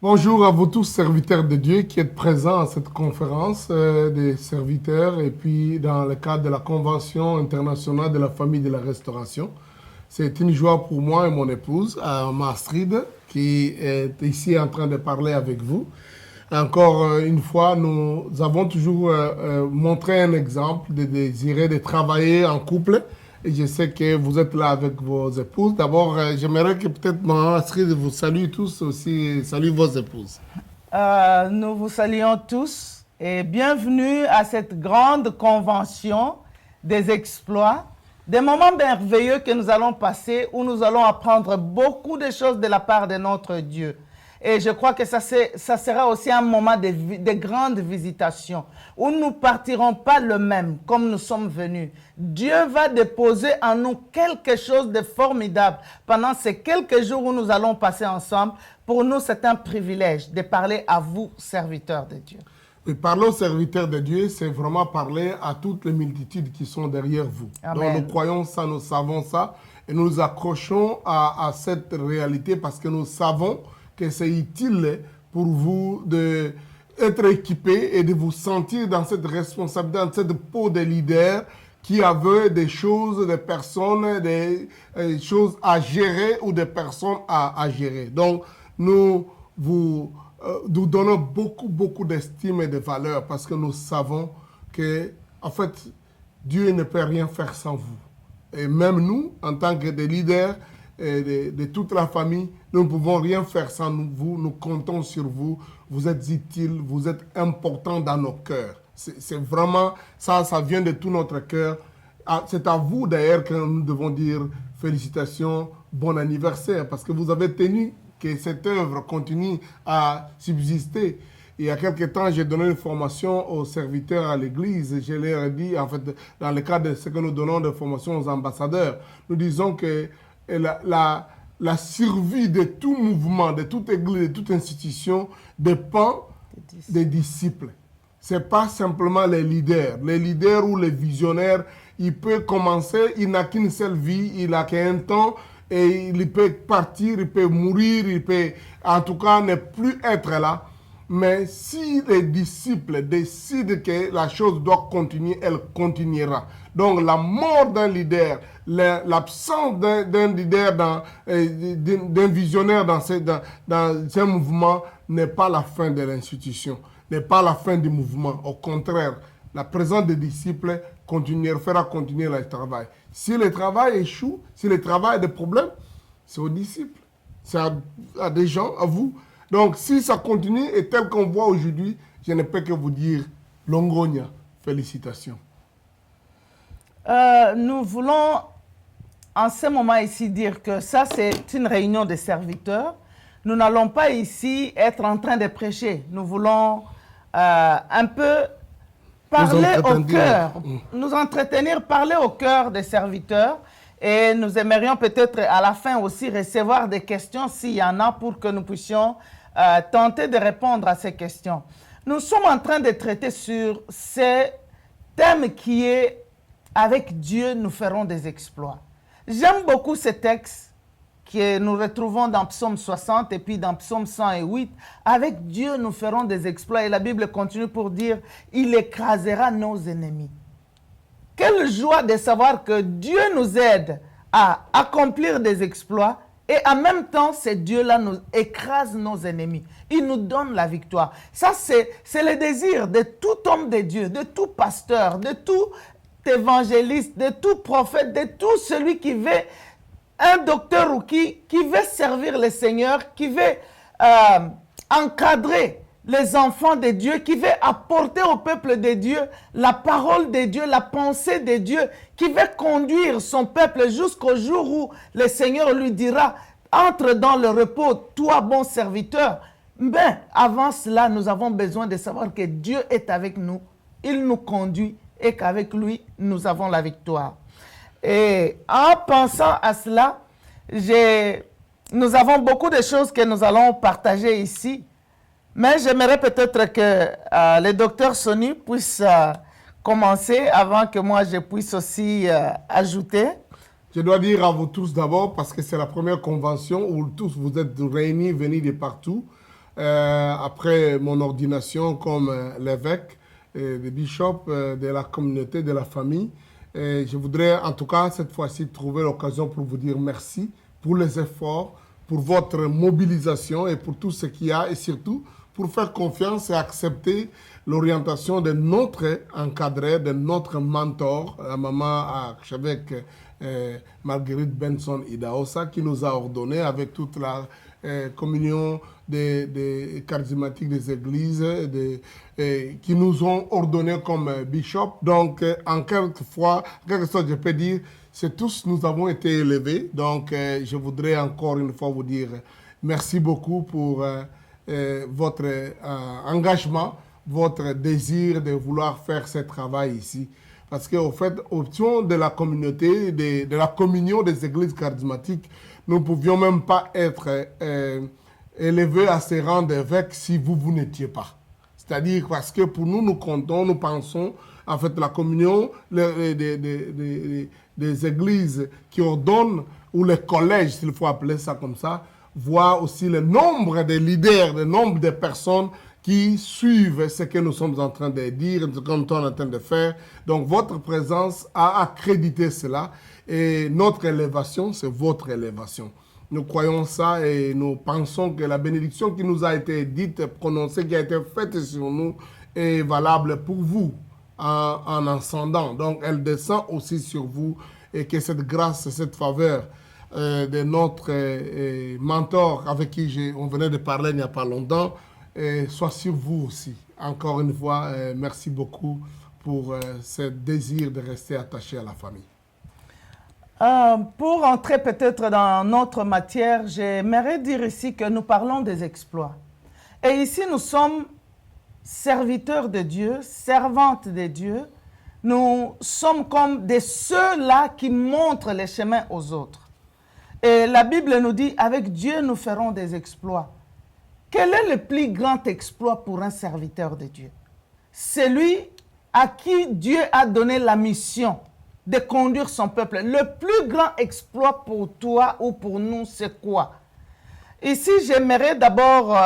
Bonjour à vous tous, serviteurs de Dieu, qui êtes présents à cette conférence des serviteurs et puis dans le cadre de la Convention internationale de la famille de la restauration. C'est une joie pour moi et mon épouse, Mastrid, qui est ici en train de parler avec vous. Encore une fois, nous avons toujours montré un exemple de désirer de travailler en couple. Et je sais que vous êtes là avec vos épouses. D'abord, j'aimerais que peut-être Maman Astrid vous salue tous aussi, salue vos épouses. Nous vous saluons tous et bienvenue à cette grande convention des exploits, des moments merveilleux que nous allons passer où nous allons apprendre beaucoup de choses de la part de notre Dieu. Et je crois que ça sera aussi un moment de grande visitation, où nous ne partirons pas le même comme nous sommes venus. Dieu va déposer en nous quelque chose de formidable pendant ces quelques jours où nous allons passer ensemble. Pour nous, c'est un privilège de parler à vous, serviteurs de Dieu. Et parler aux serviteurs de Dieu, c'est vraiment parler à toutes les multitudes qui sont derrière vous. Amen. Donc nous croyons ça, nous savons ça, et nous nous accrochons à cette réalité parce que nous savons que c'est utile pour vous d'être équipé et de vous sentir dans cette responsabilité, dans cette peau de leader qui avait des choses, des personnes, des choses à gérer ou des personnes à gérer. Donc, nous donnons beaucoup d'estime et de valeur parce que nous savons que, en fait, Dieu ne peut rien faire sans vous. Et même nous, en tant que des leaders, de toute la famille, nous ne pouvons rien faire sans vous, nous comptons sur vous, vous êtes utiles, vous êtes importants dans nos cœurs. C'est vraiment, ça vient de tout notre cœur. C'est à vous d'ailleurs que nous devons dire félicitations, bon anniversaire, parce que vous avez tenu que cette œuvre continue à subsister. Il y a quelque temps, j'ai donné une formation aux serviteurs à l'église. Je leur ai dit, en fait, dans le cadre de ce que nous donnons de formation aux ambassadeurs, nous disons que la survie de tout mouvement, de toute église, de toute institution dépend des disciples. Ce n'est pas simplement les leaders. Les leaders ou les visionnaires, il peut commencer, il n'a qu'une seule vie, il n'a qu'un temps, et il peut partir, il peut mourir, il peut en tout cas ne plus être là. Mais si les disciples décident que la chose doit continuer, elle continuera. Donc la mort d'un leader, l'absence d'un leader, d'un visionnaire dans ce mouvement n'est pas la fin de l'institution, n'est pas la fin du mouvement. Au contraire, la présence des disciples fera continuer le travail. Si le travail échoue, si le travail a des problèmes, c'est aux disciples, c'est à des gens, à vous. Donc, si ça continue et tel qu'on voit aujourd'hui, je ne peux que vous dire, Longonia, félicitations. Nous voulons en ce moment ici dire que ça, c'est une réunion de serviteurs. Nous n'allons pas ici être en train de prêcher. Nous voulons un peu parler au cœur, nous entretenir, parler au cœur des serviteurs. Et nous aimerions peut-être à la fin aussi recevoir des questions s'il y en a pour que nous puissions tenter de répondre à ces questions. Nous sommes en train de traiter sur ce thème qui est « Avec Dieu, nous ferons des exploits ». J'aime beaucoup ce texte que nous retrouvons dans Psaume 60 et puis dans Psaume 108. « Avec Dieu, nous ferons des exploits ». Et la Bible continue pour dire « Il écrasera nos ennemis ». Quelle joie de savoir que Dieu nous aide à accomplir des exploits et en même temps, ce Dieu-là nous écrase nos ennemis. Il nous donne la victoire. Ça, c'est le désir de tout homme de Dieu, de tout pasteur, de tout évangéliste, de tout prophète, de tout celui qui veut, un docteur ou qui veut servir le Seigneur, qui veut encadrer les enfants de Dieu, qui veut apporter au peuple de Dieu la parole de Dieu, la pensée de Dieu, qui veut conduire son peuple jusqu'au jour où le Seigneur lui dira « Entre dans le repos, toi bon serviteur ». Mais avant cela, nous avons besoin de savoir que Dieu est avec nous, il nous conduit et qu'avec lui, nous avons la victoire. Et en pensant à cela, nous avons beaucoup de choses que nous allons partager ici. Mais j'aimerais peut-être que le docteur Sony puisse commencer avant que moi je puisse aussi ajouter. Je dois dire à vous tous d'abord, parce que c'est la première convention où tous vous êtes réunis, venus de partout. après mon ordination comme l'évêque, le bishop de la communauté, de la famille. Et je voudrais en tout cas cette fois-ci trouver l'occasion pour vous dire merci pour les efforts, pour votre mobilisation et pour tout ce qu'il y a et surtout pour faire confiance et accepter l'orientation de notre encadré, de notre mentor, la maman archevêque Marguerite Benson Idahosa, qui nous a ordonné avec toute la communion des charismatiques des églises, qui nous ont ordonné comme bishop. Donc, en quelque sorte, je peux dire, c'est tous nous avons été élevés. Donc, je voudrais encore une fois vous dire merci beaucoup pour votre engagement, votre désir de vouloir faire ce travail ici. Parce qu'au fait, au sein de la communauté, de la communion des églises charismatiques, nous ne pouvions même pas être élevés à ce rang d'évêque si vous n'étiez pas. C'est-à-dire parce que pour nous, nous comptons, nous pensons, en fait, la communion des églises qui ordonnent, ou les collèges, s'il faut appeler ça comme ça, voient aussi le nombre de leaders, le nombre de personnes qui suivent ce que nous sommes en train de dire, ce que nous sommes en train de faire. Donc, votre présence a accrédité cela. Et notre élévation, c'est votre élévation. Nous croyons ça et nous pensons que la bénédiction qui nous a été dite, prononcée, qui a été faite sur nous, est valable pour vous en ascendant. Donc, elle descend aussi sur vous et que cette grâce, cette faveur de notre mentor avec qui on venait de parler il n'y a pas longtemps, soit sur vous aussi. Encore une fois, merci beaucoup pour ce désir de rester attaché à la famille. Pour entrer peut-être dans notre matière, j'aimerais dire ici que nous parlons des exploits. Et ici, nous sommes serviteurs de Dieu, servantes de Dieu. Nous sommes comme de ceux-là qui montrent les chemins aux autres. Et la Bible nous dit, avec Dieu, nous ferons des exploits. Quel est le plus grand exploit pour un serviteur de Dieu? Celui à qui Dieu a donné la mission de conduire son peuple. Le plus grand exploit pour toi ou pour nous, c'est quoi? Ici, j'aimerais d'abord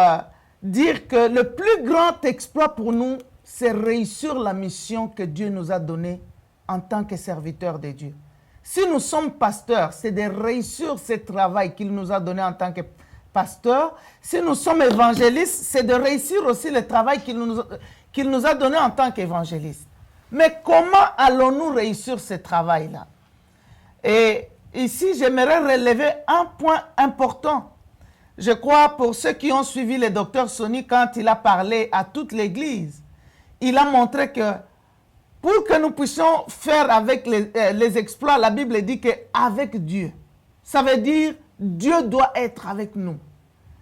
dire que le plus grand exploit pour nous, c'est réussir la mission que Dieu nous a donnée en tant que serviteurs de Dieu. Si nous sommes pasteurs, c'est de réussir ce travail qu'il nous a donné en tant que pasteurs. Si nous sommes évangélistes, c'est de réussir aussi le travail qu'il nous a donné en tant qu'évangélistes. Mais comment allons-nous réussir ce travail-là? Et ici, j'aimerais relever un point important. Je crois, pour ceux qui ont suivi le docteur Sony, quand il a parlé à toute l'Église, il a montré que pour que nous puissions faire avec les exploits, la Bible dit qu'avec Dieu. Ça veut dire Dieu doit être avec nous.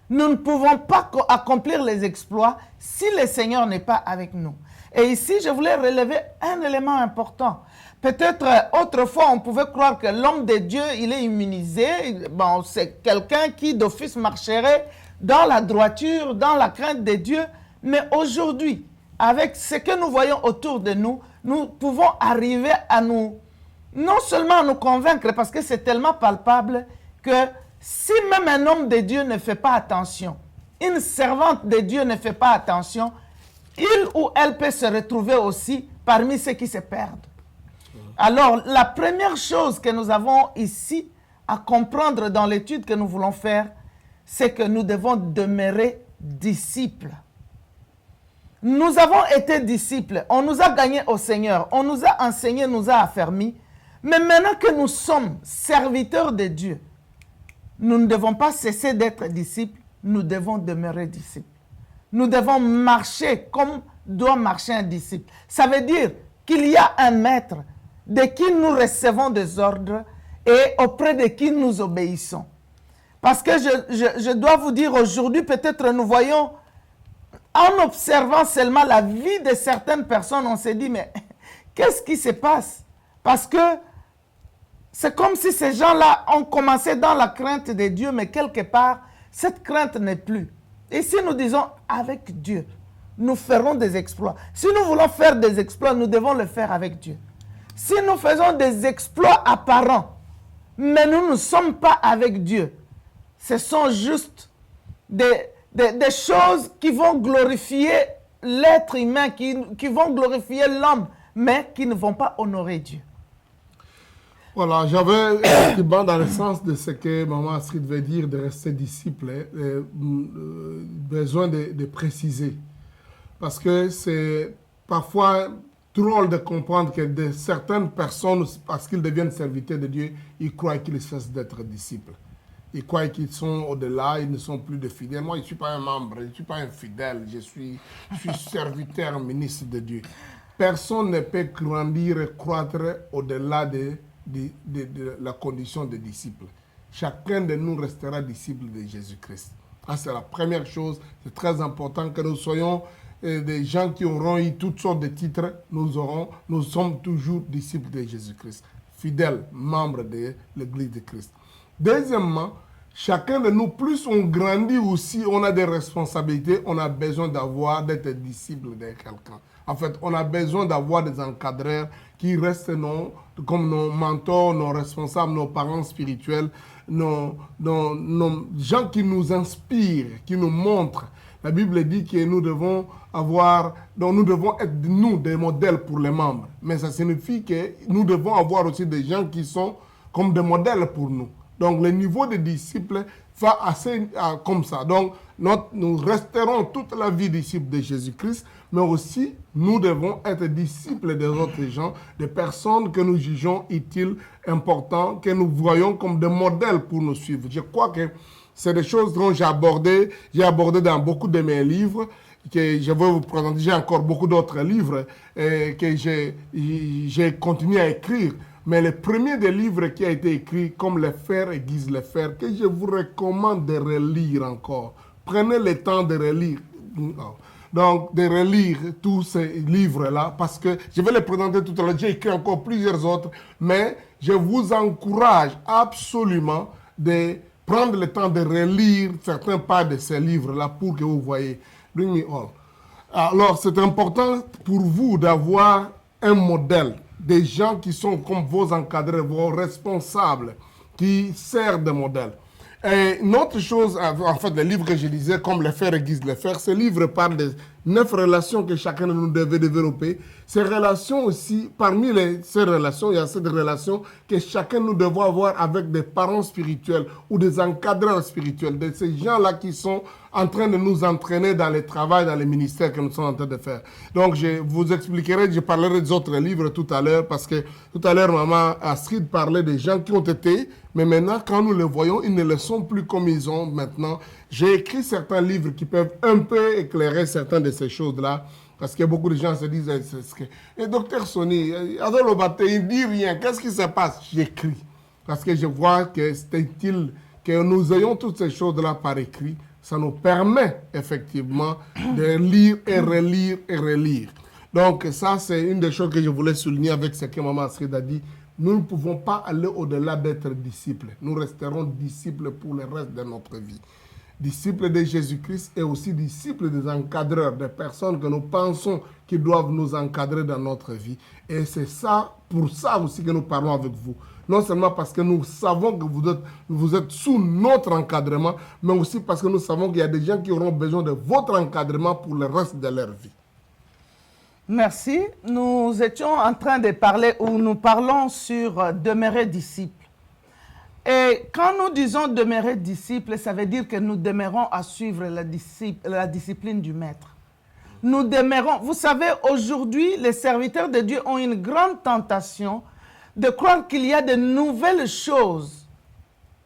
Nous ne pouvons pas accomplir les exploits si le Seigneur n'est pas avec nous. Et ici, je voulais relever un élément important. Peut-être autrefois, on pouvait croire que l'homme de Dieu, il est immunisé. Bon, c'est quelqu'un qui d'office marcherait dans la droiture, dans la crainte de Dieu. Mais aujourd'hui, avec ce que nous voyons autour de nous, nous pouvons arriver à non seulement à nous convaincre, parce que c'est tellement palpable que si même un homme de Dieu ne fait pas attention, une servante de Dieu ne fait pas attention, il ou elle peut se retrouver aussi parmi ceux qui se perdent. Alors, la première chose que nous avons ici à comprendre dans l'étude que nous voulons faire, c'est que nous devons demeurer disciples. Nous avons été disciples, on nous a gagnés au Seigneur, on nous a enseigné, nous a affermis. Mais maintenant que nous sommes serviteurs de Dieu, nous ne devons pas cesser d'être disciples, nous devons demeurer disciples. Nous devons marcher comme doit marcher un disciple. Ça veut dire qu'il y a un maître de qui nous recevons des ordres et auprès de qui nous obéissons. Parce que je dois vous dire aujourd'hui, peut-être nous voyons, en observant seulement la vie de certaines personnes, on s'est dit, mais qu'est-ce qui se passe? Parce que c'est comme si ces gens-là ont commencé dans la crainte de Dieu, mais quelque part, cette crainte n'est plus. Et si nous disons, avec Dieu, nous ferons des exploits. Si nous voulons faire des exploits, nous devons le faire avec Dieu. Si nous faisons des exploits apparents, mais nous ne sommes pas avec Dieu, ce sont juste des des choses qui vont glorifier l'être humain, qui vont glorifier l'homme, mais qui ne vont pas honorer Dieu. Voilà, j'avais effectivement dans le sens de ce que Maman Astrid veut dire de rester disciple, besoin de préciser. Parce que c'est parfois drôle de comprendre que certaines personnes, parce qu'ils deviennent serviteurs de Dieu, ils croient qu'ils cessent d'être disciples. Ils croient qu'ils sont au-delà, ils ne sont plus de fidèles. Moi, je ne suis pas un membre, je ne suis pas un fidèle, je suis serviteur, ministre de Dieu. Personne ne peut grandir et croître au-delà de la condition de disciple. Chacun de nous restera disciple de Jésus-Christ. C'est la première chose. C'est très important que nous soyons des gens qui auront eu toutes sortes de titres. Nous sommes toujours disciples de Jésus-Christ, fidèles, membres de l'Église de Christ. Deuxièmement, chacun de nous, plus on grandit aussi, on a des responsabilités, on a besoin d'être disciple de quelqu'un. En fait, on a besoin d'avoir des encadreurs qui restent comme nos mentors, nos responsables, nos parents spirituels, nos gens qui nous inspirent, qui nous montrent. La Bible dit que nous devons être nous des modèles pour les membres. Mais ça signifie que nous devons avoir aussi des gens qui sont comme des modèles pour nous. Donc le niveau de disciples va assez comme ça. Donc nous resterons toute la vie disciples de Jésus-Christ, mais aussi nous devons être disciples des autres gens, des personnes que nous jugeons utiles, importantes, que nous voyons comme des modèles pour nous suivre. Je crois que c'est des choses dont j'ai abordé dans beaucoup de mes livres, que je vais vous présenter. J'ai encore beaucoup d'autres livres que j'ai continué à écrire. Mais le premier des livres qui a été écrit, comme Le Faire aiguise le fer, que je vous recommande de relire encore. Prenez le temps de relire. Donc, de relire tous ces livres-là, parce que je vais les présenter tout à l'heure. J'ai écrit encore plusieurs autres, mais je vous encourage absolument de prendre le temps de relire certains pas de ces livres-là pour que vous voyez. Bring me all. Alors, c'est important pour vous d'avoir un modèle, des gens qui sont comme vos encadreurs, vos responsables, qui servent de modèle. Et une autre chose, en fait, le livre que je lisais, comme Le Faire aiguise le fer, ce livre parle de 9 relations que chacun de nous devait développer. Ces relations aussi, parmi ces relations, il y a cette relation que chacun de nous devons avoir avec des parents spirituels ou des encadreurs spirituels, de ces gens-là qui sont en train de nous entraîner dans le travail, dans les ministères que nous sommes en train de faire. Donc, je vous expliquerai, je parlerai des autres livres tout à l'heure, parce que tout à l'heure, Maman Astrid parlait des gens qui ont été, mais maintenant, quand nous les voyons, ils ne le sont plus comme ils ont maintenant. J'ai écrit certains livres qui peuvent un peu éclairer certaines de ces choses-là, parce que beaucoup de gens se disent, et docteur Sonny, Adol Obate, il ne dit rien, qu'est-ce qui se passe? J'écris, parce que je vois que c'est utile que nous ayons toutes ces choses-là par écrit. Ça nous permet effectivement de lire et relire et relire. Donc ça, c'est une des choses que je voulais souligner avec ce que Maman Astrid a dit. Nous ne pouvons pas aller au-delà d'être disciples. Nous resterons disciples pour le reste de notre vie. Disciples de Jésus-Christ et aussi disciples des encadreurs, des personnes que nous pensons qui doivent nous encadrer dans notre vie. Et c'est ça, pour ça aussi que nous parlons avec vous. Non seulement parce que nous savons que vous êtes sous notre encadrement, mais aussi parce que nous savons qu'il y a des gens qui auront besoin de votre encadrement pour le reste de leur vie. Merci. Nous étions en train de parler, ou nous parlons sur demeurer disciple. Et quand nous disons demeurer disciple, ça veut dire que nous demeurons à suivre la discipline du Maître. Nous demeurons, vous savez, aujourd'hui, les serviteurs de Dieu ont une grande tentation de croire qu'il y a de nouvelles choses.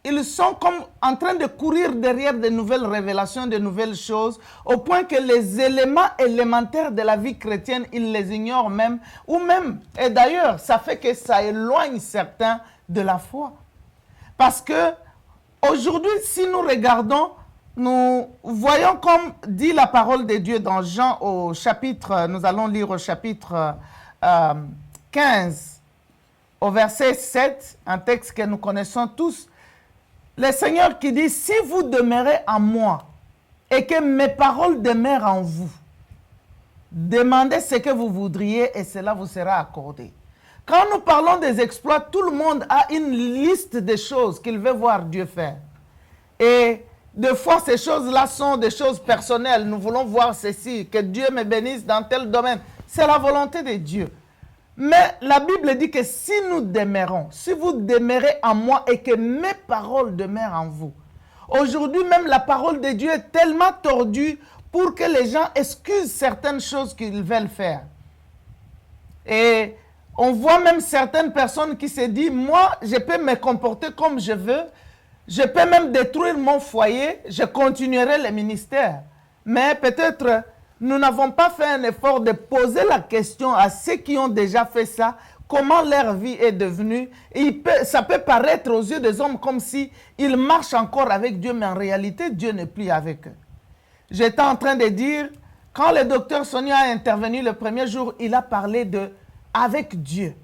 Ils sont comme en train de courir derrière de nouvelles révélations, de nouvelles choses, au point que les éléments élémentaires de la vie chrétienne, ils les ignorent même, ou même, et d'ailleurs, ça fait que ça éloigne certains de la foi. Parce que aujourd'hui, si nous regardons, nous voyons comme dit la parole de Dieu dans Jean au chapitre, nous allons lire au chapitre 15, au verset 7, un texte que nous connaissons tous. Le Seigneur qui dit, si vous demeurez en moi et que mes paroles demeurent en vous, demandez ce que vous voudriez et cela vous sera accordé. Quand nous parlons des exploits, tout le monde a une liste de choses qu'il veut voir Dieu faire. Et Des fois, ces choses-là sont des choses personnelles. Nous voulons voir ceci, que Dieu me bénisse dans tel domaine. C'est la volonté de Dieu. Mais la Bible dit que si nous demeurons, si vous demeurez en moi et que mes paroles demeurent en vous. Aujourd'hui, même la parole de Dieu est tellement tordue pour que les gens excusent certaines choses qu'ils veulent faire. Et on voit même certaines personnes qui se disent, moi, je peux me comporter comme je veux, je peux même détruire mon foyer, je continuerai le ministère. Mais peut-être, nous n'avons pas fait un effort de poser la question à ceux qui ont déjà fait ça, comment leur vie est devenue. Et ça peut paraître aux yeux des hommes comme si ils marchent encore avec Dieu, mais en réalité, Dieu n'est plus avec eux. J'étais en train de dire, quand le docteur Sonia a intervenu le premier jour, il a parlé de « avec Dieu ».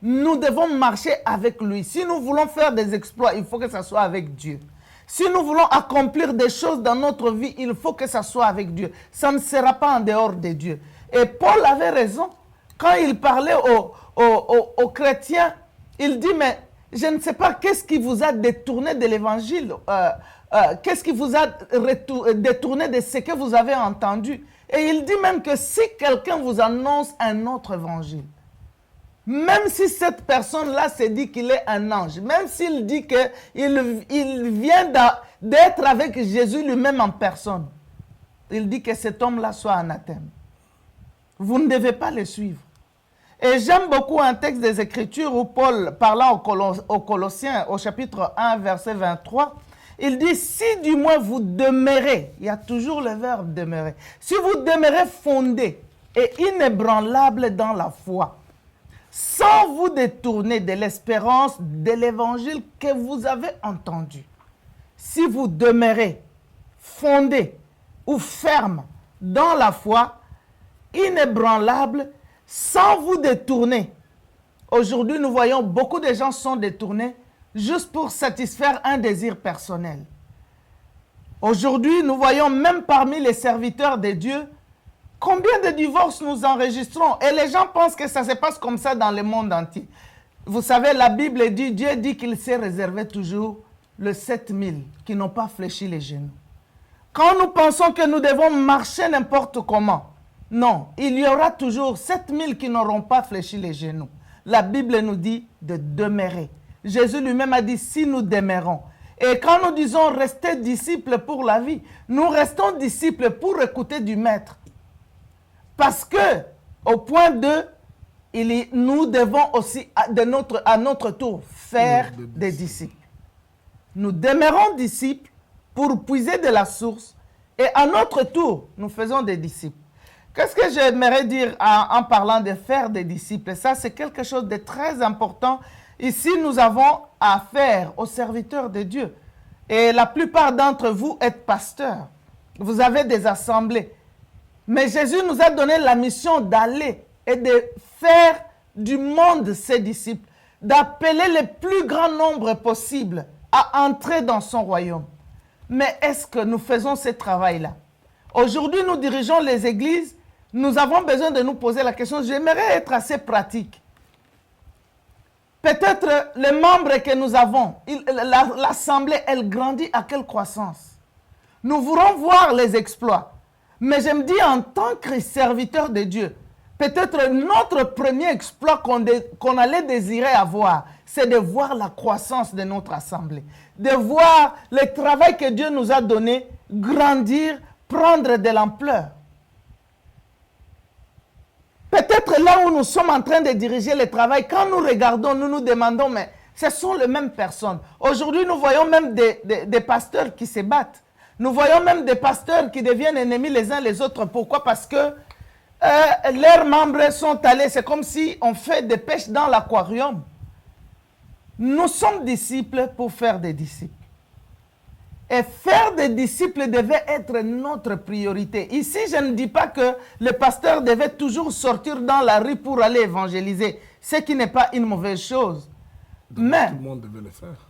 Nous devons marcher avec lui. Si nous voulons faire des exploits, il faut que ça soit avec Dieu. Si nous voulons accomplir des choses dans notre vie, il faut que ça soit avec Dieu. Ça ne sera pas en dehors de Dieu. Et Paul avait raison. Quand il parlait aux chrétiens, il dit, mais je ne sais pas qu'est-ce qui vous a détourné de l'évangile. Qu'est-ce qui vous a détourné de ce que vous avez entendu. Et il dit même que si quelqu'un vous annonce un autre évangile, même si cette personne-là se dit qu'il est un ange, même s'il dit qu'il vient d'être avec Jésus lui-même en personne, il dit que cet homme-là soit anathème. Vous ne devez pas le suivre. Et j'aime beaucoup un texte des Écritures où Paul, parlant aux Colossiens, au chapitre 1, verset 23, il dit, si du moins vous demeurez, il y a toujours le verbe demeurer, si vous demeurez fondé et inébranlable dans la foi, sans vous détourner de l'espérance de l'évangile que vous avez entendu. Si vous demeurez fondé ou ferme dans la foi, inébranlable, sans vous détourner. Aujourd'hui, nous voyons beaucoup de gens sont détournés juste pour satisfaire un désir personnel. Aujourd'hui, nous voyons même parmi les serviteurs de Dieu, combien de divorces nous enregistrons? Et les gens pensent que ça se passe comme ça dans le monde entier. Vous savez, la Bible dit, Dieu dit qu'il s'est réservé toujours le 7000 qui n'ont pas fléchi les genoux. Quand nous pensons que nous devons marcher n'importe comment, non, il y aura toujours 7000 qui n'auront pas fléchi les genoux. La Bible nous dit de demeurer. Jésus lui-même a dit, si nous demeurons. Et quand nous disons rester disciples pour la vie, nous restons disciples pour écouter du Maître. Parce que, au point 2, nous devons aussi, à notre tour, faire des disciples. Nous demeurons disciples pour puiser de la source et à notre tour, nous faisons des disciples. Qu'est-ce que j'aimerais dire en parlant de faire des disciples? Ça, c'est quelque chose de très important. Ici, nous avons affaire aux serviteurs de Dieu. Et la plupart d'entre vous êtes pasteurs. Vous avez des assemblées. Mais Jésus nous a donné la mission d'aller et de faire du monde ses disciples, d'appeler le plus grand nombre possible à entrer dans son royaume. Mais est-ce que nous faisons ce travail-là? Aujourd'hui, nous dirigeons les églises. Nous avons besoin de nous poser la question. J'aimerais être assez pratique. Peut-être les membres que nous avons, l'assemblée, elle grandit à quelle croissance? Nous voulons voir les exploits. Mais je me dis, en tant que serviteur de Dieu, peut-être notre premier exploit qu'on allait désirer avoir, c'est de voir la croissance de notre assemblée. De voir le travail que Dieu nous a donné grandir, prendre de l'ampleur. Peut-être là où nous sommes en train de diriger le travail, quand nous regardons, nous nous demandons, mais ce sont les mêmes personnes. Aujourd'hui, nous voyons même des pasteurs qui se battent. Nous voyons même des pasteurs qui deviennent ennemis les uns les autres. Pourquoi? Parce que leurs membres sont allés, c'est comme si on fait des pêches dans l'aquarium. Nous sommes disciples pour faire des disciples. Et faire des disciples devait être notre priorité. Ici, je ne dis pas que le pasteur devait toujours sortir dans la rue pour aller évangéliser, ce qui n'est pas une mauvaise chose. Mais, tout le monde devait le faire.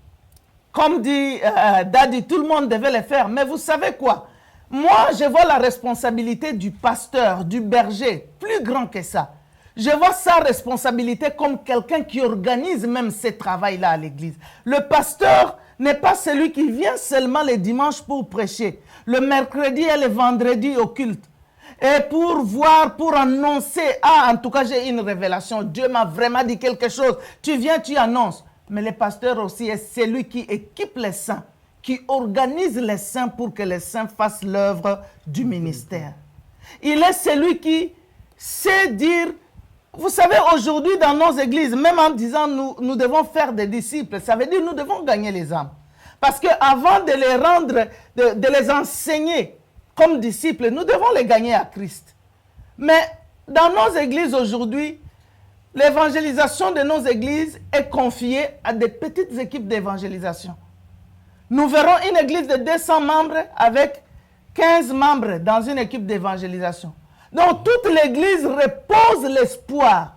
Comme dit Daddy, tout le monde devait le faire. Mais vous savez quoi? Moi, je vois la responsabilité du pasteur, du berger, plus grand que ça. Je vois sa responsabilité comme quelqu'un qui organise même ce travail-là à l'église. Le pasteur n'est pas celui qui vient seulement les dimanches pour prêcher, le mercredi et le vendredi au culte. Et pour voir, pour annoncer, en tout cas j'ai une révélation, Dieu m'a vraiment dit quelque chose. Tu viens, tu annonces. Mais le pasteur aussi est celui qui équipe les saints, qui organise les saints pour que les saints fassent l'œuvre du ministère. Il est celui qui sait dire, vous savez, aujourd'hui dans nos églises, même en disant nous devons faire des disciples, ça veut dire nous devons gagner les âmes. Parce qu'avant de les rendre, de les enseigner comme disciples, nous devons les gagner à Christ. Mais dans nos églises aujourd'hui, l'évangélisation de nos églises est confiée à des petites équipes d'évangélisation. Nous verrons une église de 200 membres avec 15 membres dans une équipe d'évangélisation. Donc toute l'église repose l'espoir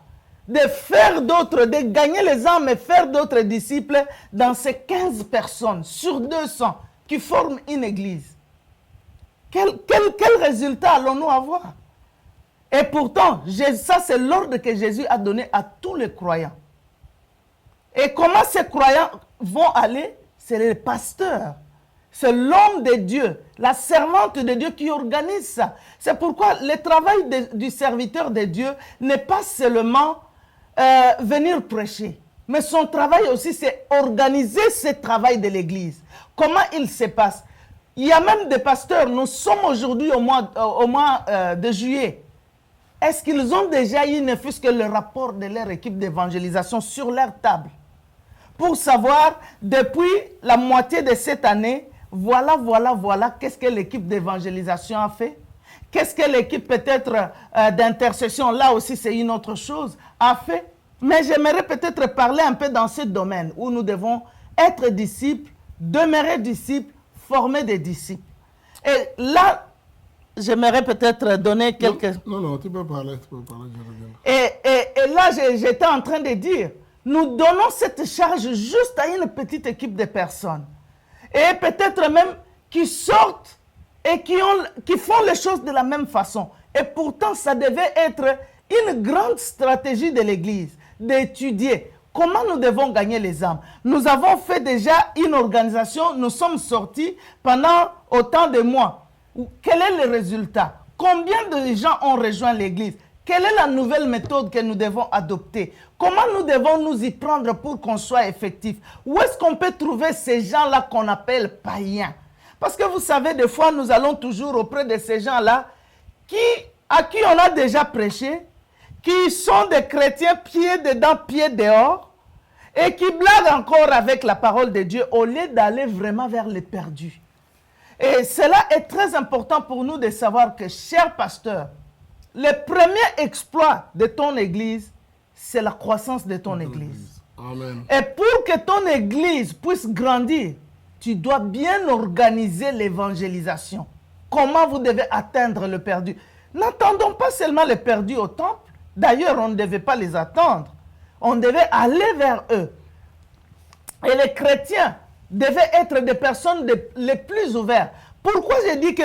de faire d'autres, de gagner les âmes et faire d'autres disciples dans ces 15 personnes sur 200 qui forment une église. Quel résultat allons-nous avoir? Et pourtant, ça c'est l'ordre que Jésus a donné à tous les croyants. Et comment ces croyants vont aller? C'est les pasteurs. C'est l'homme de Dieu, la servante de Dieu qui organise ça. C'est pourquoi le travail du serviteur de Dieu n'est pas seulement venir prêcher. Mais son travail aussi, c'est organiser ce travail de l'Église. Comment il se passe? Il y a même des pasteurs, nous sommes aujourd'hui au mois de juillet. Est-ce qu'ils ont déjà eu ne fût-ce que le rapport de leur équipe d'évangélisation sur leur table? Pour savoir, depuis la moitié de cette année, voilà, qu'est-ce que l'équipe d'évangélisation a fait? Qu'est-ce que l'équipe peut-être d'intercession, là aussi c'est une autre chose, a fait? Mais j'aimerais peut-être parler un peu dans ce domaine où nous devons être disciples, demeurer disciples, former des disciples. Et là, j'aimerais peut-être donner quelques... Non, tu peux parler, je reviens. Et là, j'étais en train de dire, nous donnons cette charge juste à une petite équipe de personnes. Et peut-être même qui sortent et qui font les choses de la même façon. Et pourtant, ça devait être une grande stratégie de l'Église, d'étudier comment nous devons gagner les âmes. Nous avons fait déjà une organisation, nous sommes sortis pendant autant de mois. Quel est le résultat? Combien de gens ont rejoint l'Église? Quelle est la nouvelle méthode que nous devons adopter? Comment nous devons nous y prendre pour qu'on soit effectif? Où est-ce qu'on peut trouver ces gens-là qu'on appelle païens? Parce que vous savez, des fois, nous allons toujours auprès de ces gens-là à qui on a déjà prêché, qui sont des chrétiens pieds dedans, pieds dehors, et qui blaguent encore avec la parole de Dieu au lieu d'aller vraiment vers les perdus. Et cela est très important pour nous de savoir que, chers pasteurs, le premier exploit de ton église, c'est la croissance de ton église. Amen. Et pour que ton église puisse grandir, tu dois bien organiser l'évangélisation. Comment vous devez atteindre le perdu? N'attendons pas seulement les perdus au temple. D'ailleurs, on ne devait pas les attendre. On devait aller vers eux. Et les chrétiens devaient être des personnes les plus ouvertes. Pourquoi j'ai dit que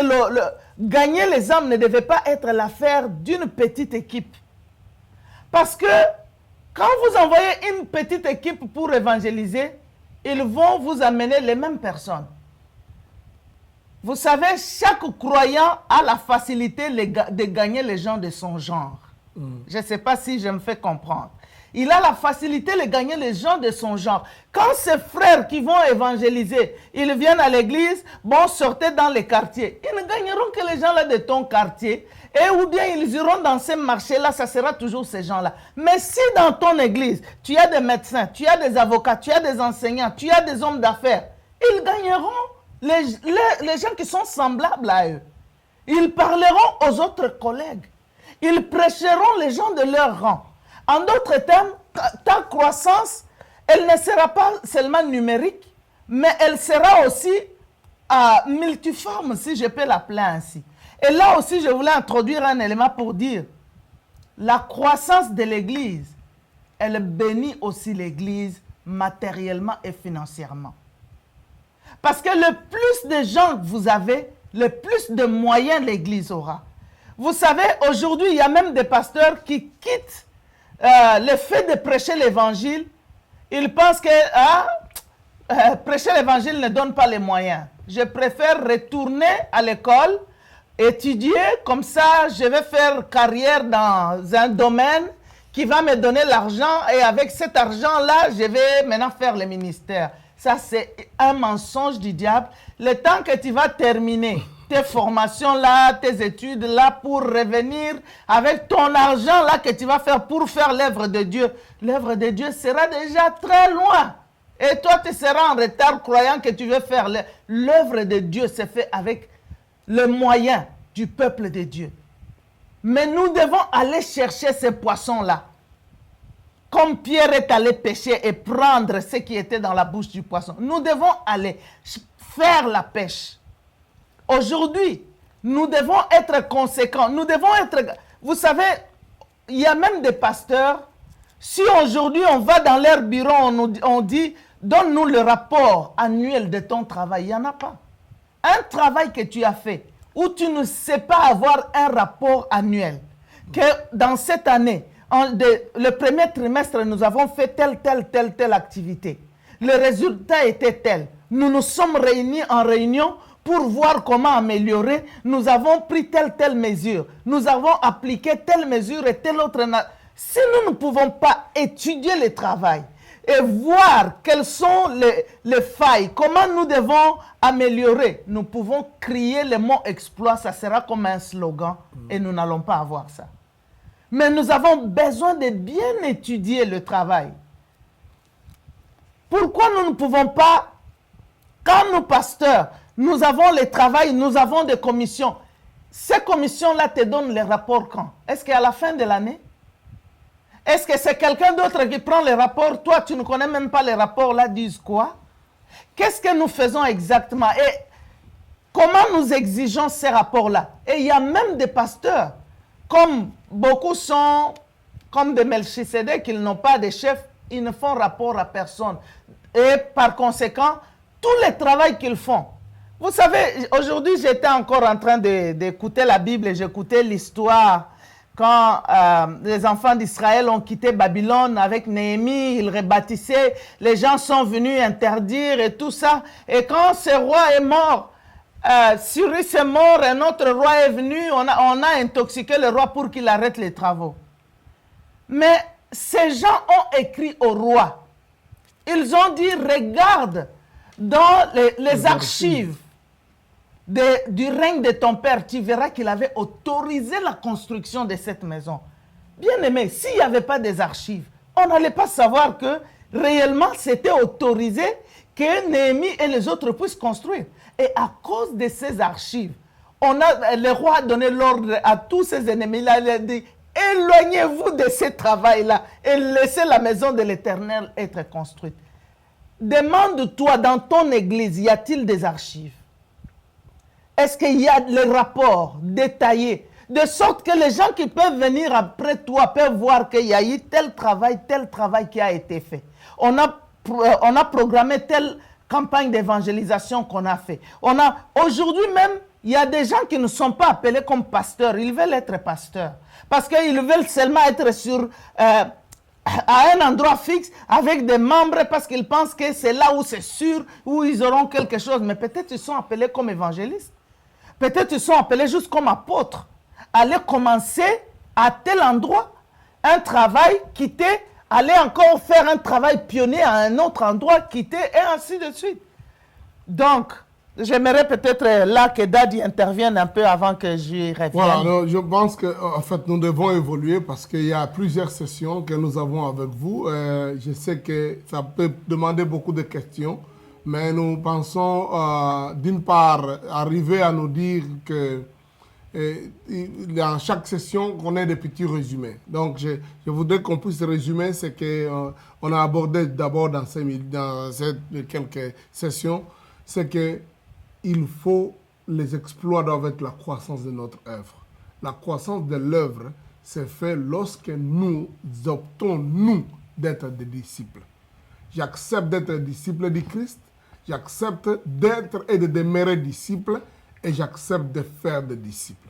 gagner les âmes ne devait pas être l'affaire d'une petite équipe? Parce que quand vous envoyez une petite équipe pour évangéliser, ils vont vous amener les mêmes personnes. Vous savez, chaque croyant a la facilité de gagner les gens de son genre. Je ne sais pas si je me fais comprendre. Il a la facilité de gagner les gens de son genre. Quand ces frères qui vont évangéliser, ils viennent à l'église, bon, sortez dans les quartiers. Ils ne gagneront que les gens là de ton quartier. Et ou bien ils iront dans ces marchés-là, ça sera toujours ces gens-là. Mais si dans ton église, tu as des médecins, tu as des avocats, tu as des enseignants, tu as des hommes d'affaires, ils gagneront les gens qui sont semblables à eux. Ils parleront aux autres collègues. Ils prêcheront les gens de leur rang. En d'autres termes, ta croissance, elle ne sera pas seulement numérique, mais elle sera aussi multiforme, si je peux l'appeler ainsi. Et là aussi, je voulais introduire un élément pour dire, la croissance de l'Église, elle bénit aussi l'Église matériellement et financièrement. Parce que le plus de gens que vous avez, le plus de moyens l'Église aura. Vous savez, aujourd'hui, il y a même des pasteurs qui quittent le fait de prêcher l'évangile. Ils pensent que prêcher l'évangile ne donne pas les moyens. Je préfère retourner à l'école, étudier, comme ça je vais faire carrière dans un domaine qui va me donner l'argent et avec cet argent-là, je vais maintenant faire le ministère. Ça, c'est un mensonge du diable. Le temps que tu vas terminer tes formations-là, tes études-là, pour revenir avec ton argent-là que tu vas faire pour faire l'œuvre de Dieu, l'œuvre de Dieu sera déjà très loin. Et toi, tu seras en retard croyant que tu veux faire l'œuvre de Dieu. C'est fait avec le moyen du peuple de Dieu. Mais nous devons aller chercher ces poissons-là. Comme Pierre est allé pêcher et prendre ce qui était dans la bouche du poisson. Nous devons aller faire la pêche. Aujourd'hui, nous devons être conséquents. Nous devons être... Vous savez, il y a même des pasteurs. Si aujourd'hui on va dans leur bureau, on dit, donne-nous le rapport annuel de ton travail. Il n'y en a pas. Un travail que tu as fait, où tu ne sais pas avoir un rapport annuel, que dans cette année, le premier trimestre, nous avons fait telle activité. Le résultat était tel. Nous nous sommes réunis en réunion pour voir comment améliorer. Nous avons pris telle mesure. Nous avons appliqué telle mesure et telle autre. Si nous ne pouvons pas étudier le travail et voir quelles sont les failles, comment nous devons améliorer, nous pouvons crier le mot exploit, ça sera comme un slogan et nous n'allons pas avoir ça. Mais nous avons besoin de bien étudier le travail. Pourquoi nous ne pouvons pas, quand nous pasteurs, nous avons le travail, nous avons des commissions, ces commissions-là te donnent les rapports quand? Est-ce qu'à la fin de l'année? Est-ce que c'est quelqu'un d'autre qui prend les rapports? Toi, tu ne connais même pas les rapports, là, disent quoi? Qu'est-ce que nous faisons exactement? Et comment nous exigeons ces rapports-là? Et il y a même des pasteurs, comme beaucoup sont comme des Melchisedec, qu'ils n'ont pas de chef, ils ne font rapport à personne. Et par conséquent, tout le travail qu'ils font. Vous savez, aujourd'hui, j'étais encore en train d'écouter la Bible et j'écoutais l'histoire quand les enfants d'Israël ont quitté Babylone avec Néhémie, ils rebâtissaient, les gens sont venus interdire et tout ça. Et quand ce roi est mort, Cyrus est mort, un autre roi est venu, on a intoxiqué le roi pour qu'il arrête les travaux. Mais ces gens ont écrit au roi. Ils ont dit, regarde dans les archives du règne de ton père, tu verras qu'il avait autorisé la construction de cette maison. Bien aimé, s'il n'y avait pas des archives, on n'allait pas savoir que réellement c'était autorisé que Néhémie et les autres puissent construire. Et à cause de ces archives, le roi a donné l'ordre à tous ses ennemis. Il a dit, éloignez-vous de ce travail-là et laissez la maison de l'Éternel être construite. Demande-toi dans ton église, y a-t-il des archives? Est-ce qu'il y a les rapports détaillés? De sorte que les gens qui peuvent venir après toi peuvent voir qu'il y a eu tel travail qui a été fait. On a programmé telle campagne d'évangélisation qu'on a fait. Aujourd'hui même, il y a des gens qui ne sont pas appelés comme pasteurs. Ils veulent être pasteurs. Parce qu'ils veulent seulement être à un endroit fixe avec des membres parce qu'ils pensent que c'est là où c'est sûr, où ils auront quelque chose. Mais peut-être ils sont appelés comme évangélistes. Peut-être ils sont appelés juste comme apôtres. Aller commencer à tel endroit un travail, quitter, aller encore faire un travail pionnier à un autre endroit, quitter et ainsi de suite. Donc, j'aimerais peut-être là que Daddy intervienne un peu avant que j'y revienne. Voilà, alors, je pense qu'en fait, nous devons évoluer parce qu'il y a plusieurs sessions que nous avons avec vous. Je sais que ça peut demander beaucoup de questions, mais nous pensons, d'une part, arriver à nous dire que dans chaque session, qu'on ait des petits résumés. Donc, je voudrais qu'on puisse résumer ce qu'on a abordé d'abord dans ces quelques sessions, c'est que il faut, les exploits doivent être la croissance de notre œuvre. La croissance de l'œuvre se fait lorsque nous optons, nous, d'être des disciples. J'accepte d'être disciple du Christ, j'accepte d'être et de demeurer disciple, et j'accepte de faire des disciples.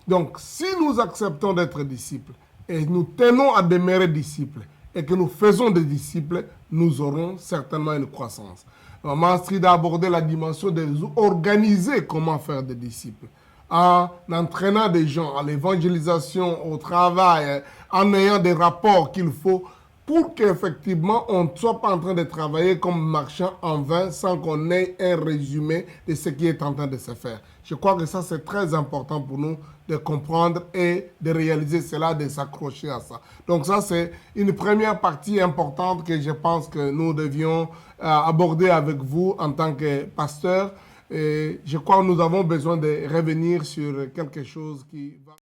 Donc, si nous acceptons d'être disciples, et nous tenons à demeurer disciples, et que nous faisons des disciples, nous aurons certainement une croissance. Maman Astrid a abordé la dimension d'organiser comment faire des disciples. En entraînant des gens à l'évangélisation, au travail, en ayant des rapports qu'il faut pour qu'effectivement on ne soit pas en train de travailler comme marchand en vain sans qu'on ait un résumé de ce qui est en train de se faire. Je crois que ça c'est très important pour nous de comprendre et de réaliser cela, de s'accrocher à ça. Donc ça c'est une première partie importante que je pense que nous devions aborder avec vous en tant que pasteur. Et je crois que nous avons besoin de revenir sur quelque chose qui va...